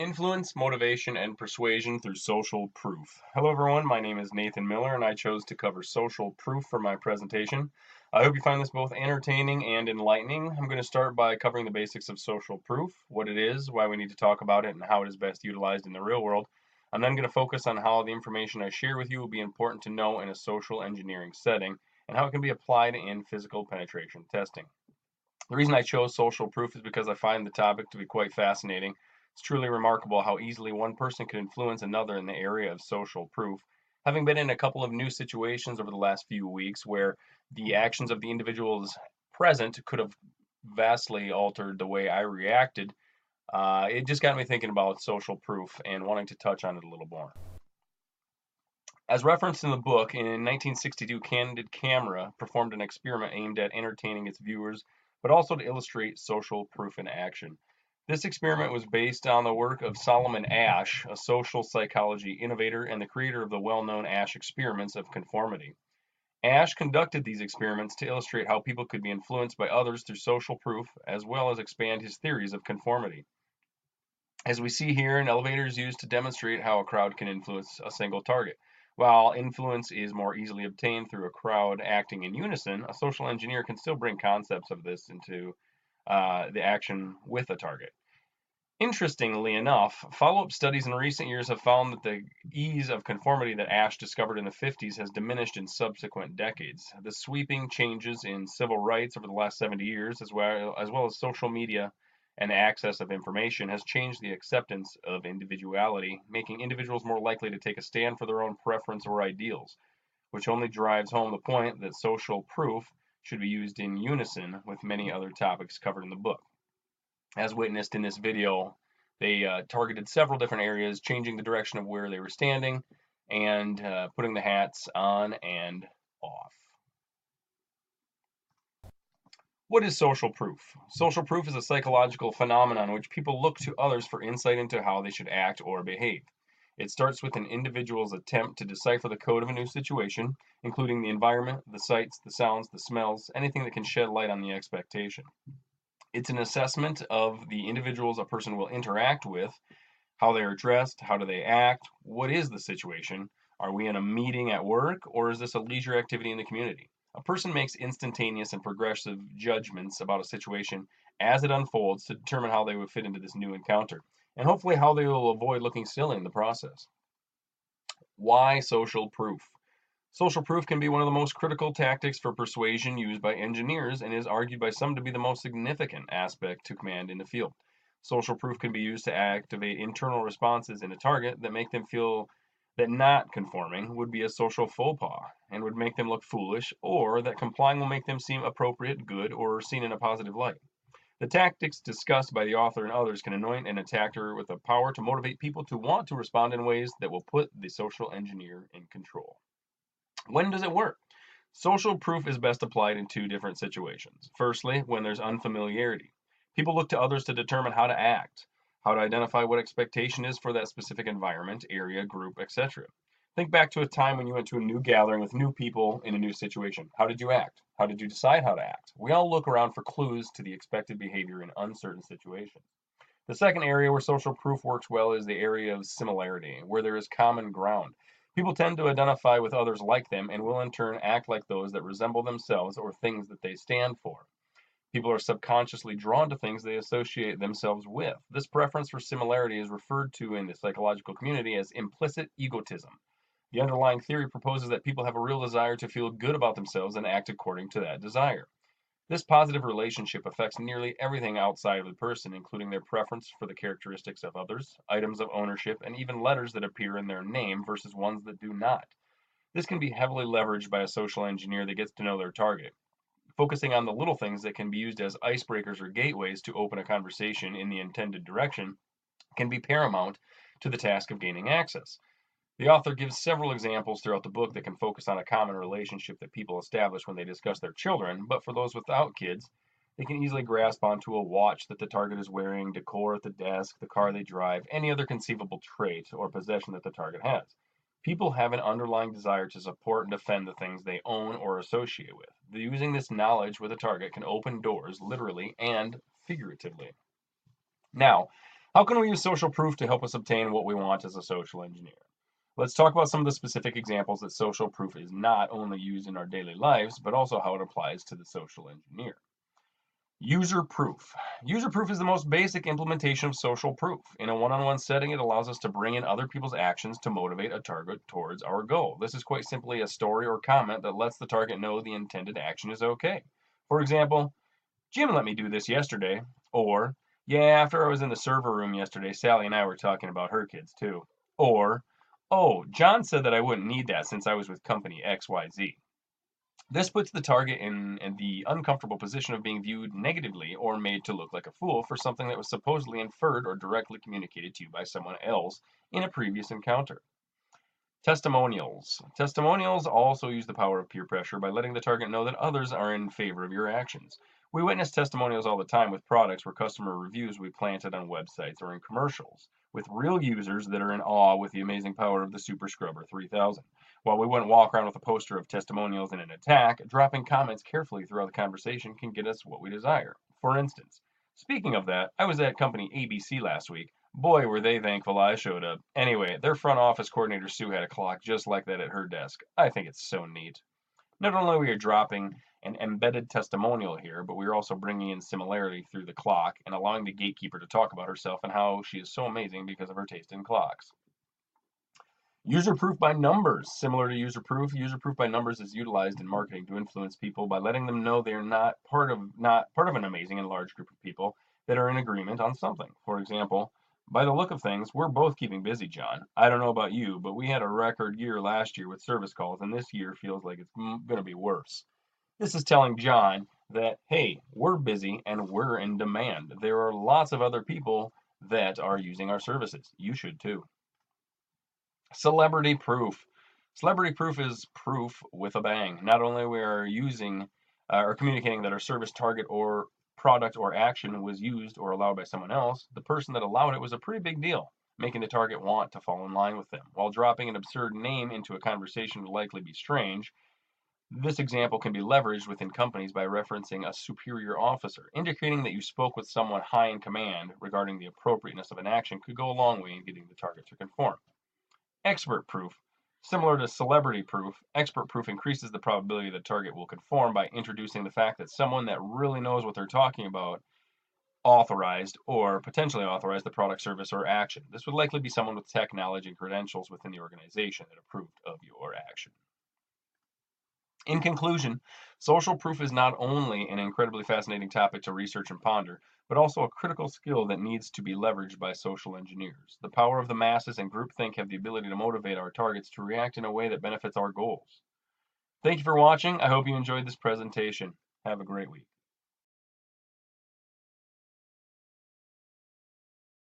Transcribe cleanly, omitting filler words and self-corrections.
Influence, motivation, and persuasion through social proof. Hello, everyone. My name is Nathan Miller, and I chose to cover social proof for my presentation. I hope you find this both entertaining and enlightening. I'm going to start by covering the basics of social proof, what it is, why we need to talk about it, and how it is best utilized in the real world. I'm then going to focus on how the information I share with you will be important to know in a social engineering setting and how it can be applied in physical penetration testing. The reason I chose social proof is because I find the topic to be quite fascinating. It's truly remarkable how easily one person can influence another in the area of social proof. Having been in a couple of new situations over the last few weeks where the actions of the individuals present could have vastly altered the way I reacted, it just got me thinking about social proof and wanting to touch on it a little more. As referenced in the book, in 1962, Candid Camera performed an experiment aimed at entertaining its viewers, but also to illustrate social proof in action. This experiment was based on the work of Solomon Asch, a social psychology innovator and the creator of the well-known Asch experiments of conformity. Asch conducted these experiments to illustrate how people could be influenced by others through social proof, as well as expand his theories of conformity. As we see here, an elevator is used to demonstrate how a crowd can influence a single target. While influence is more easily obtained through a crowd acting in unison, a social engineer can still bring concepts of this into the action with a target. Interestingly enough, follow-up studies in recent years have found that the ease of conformity that Ash discovered in the 50s has diminished in subsequent decades. The sweeping changes in civil rights over the last 70 years, as well as social media and the access of information, has changed the acceptance of individuality, making individuals more likely to take a stand for their own preference or ideals, which only drives home the point that social proof should be used in unison with many other topics covered in the book. As witnessed in this video, they targeted several different areas, changing the direction of where they were standing and putting the hats on and off. What is social proof? Social proof is a psychological phenomenon in which people look to others for insight into how they should act or behave. It starts with an individual's attempt to decipher the code of a new situation, including the environment, the sights, the sounds, the smells, anything that can shed light on the expectation. It's an assessment of the individuals a person will interact with, how they are dressed, how do they act, what is the situation, are we in a meeting at work, or is this a leisure activity in the community? A person makes instantaneous and progressive judgments about a situation as it unfolds to determine how they would fit into this new encounter, and hopefully how they will avoid looking silly in the process. Why social proof? Social proof can be one of the most critical tactics for persuasion used by engineers and is argued by some to be the most significant aspect to command in the field. Social proof can be used to activate internal responses in a target that make them feel that not conforming would be a social faux pas and would make them look foolish, or that complying will make them seem appropriate, good, or seen in a positive light. The tactics discussed by the author and others can anoint an attacker with the power to motivate people to want to respond in ways that will put the social engineer in control. When does it work? Social proof is best applied in two different situations. Firstly, when there's unfamiliarity. People look to others to determine how to act, how to identify what expectation is for that specific environment, area, group, etc. Think back to a time when you went to a new gathering with new people in a new situation. How did you act? How did you decide how to act? We all look around for clues to the expected behavior in uncertain situations. The second area where social proof works well is the area of similarity, where there is common ground. People tend to identify with others like them and will in turn act like those that resemble themselves or things that they stand for. People are subconsciously drawn to things they associate themselves with. This preference for similarity is referred to in the psychological community as implicit egotism. The underlying theory proposes that people have a real desire to feel good about themselves and act according to that desire. This positive relationship affects nearly everything outside of the person, including their preference for the characteristics of others, items of ownership, and even letters that appear in their name versus ones that do not. This can be heavily leveraged by a social engineer that gets to know their target. Focusing on the little things that can be used as icebreakers or gateways to open a conversation in the intended direction can be paramount to the task of gaining access. The author gives several examples throughout the book that can focus on a common relationship that people establish when they discuss their children, but for those without kids, they can easily grasp onto a watch that the target is wearing, decor at the desk, the car they drive, any other conceivable trait or possession that the target has. People have an underlying desire to support and defend the things they own or associate with. Using this knowledge with a target can open doors, literally and figuratively. Now, How can we use social proof to help us obtain what we want as a social engineer? Let's talk about some of the specific examples that social proof is not only used in our daily lives, but also how it applies to the social engineer. User proof. User proof is the most basic implementation of social proof. In a one-on-one setting, it allows us to bring in other people's actions to motivate a target towards our goal. This is quite simply a story or comment that lets the target know the intended action is okay. For example, Jim let me do this yesterday, or yeah, after I was in the server room yesterday, Sally and I were talking about her kids too. Or, oh, John said that I wouldn't need that since I was with company XYZ. This puts the target in the uncomfortable position of being viewed negatively or made to look like a fool for something that was supposedly inferred or directly communicated to you by someone else in a previous encounter. Testimonials. Testimonials also use the power of peer pressure by letting the target know that others are in favor of your actions. We witness testimonials all the time with products where customer reviews we planted on websites or in commercials, with real users that are in awe with the amazing power of the Super Scrubber 3000. While we wouldn't walk around with a poster of testimonials in an attack, dropping comments carefully throughout the conversation can get us what we desire. For instance, speaking of that, I was at company ABC last week. Boy, were they thankful I showed up. Anyway, their front office coordinator Sue had a clock just like that at her desk. I think it's so neat. Not only are we dropping an embedded testimonial here, but we are also bringing in similarity through the clock and allowing the gatekeeper to talk about herself and how she is so amazing because of her taste in clocks. User proof by numbers. Similar to user proof by numbers is utilized in marketing to influence people by letting them know they're not part of an amazing and large group of people that are in agreement on something. For example, by the look of things, we're both keeping busy, John. I don't know about you, but we had a record year last year with service calls, and this year feels like it's going to be worse. This is telling John that, hey, we're busy and we're in demand. There are lots of other people that are using our services. You should too. Celebrity proof. Celebrity proof is proof with a bang. Not only we are using or communicating that our service, target, or product or action was used or allowed by someone else, the person that allowed it was a pretty big deal, making the target want to fall in line with them. While dropping an absurd name into a conversation would likely be strange, this example can be leveraged within companies by referencing a superior officer. Indicating that you spoke with someone high in command regarding the appropriateness of an action could go a long way in getting the target to conform. Expert proof. Similar to celebrity proof, expert proof increases the probability the target will conform by introducing the fact that someone that really knows what they're talking about authorized or potentially authorized the product, service, or action. This would likely be someone with tech knowledge and credentials within the organization that approved of your action. In conclusion, social proof is not only an incredibly fascinating topic to research and ponder, but also a critical skill that needs to be leveraged by social engineers. The power of the masses and groupthink have the ability to motivate our targets to react in a way that benefits our goals. Thank you for watching. I hope you enjoyed this presentation. Have a great week.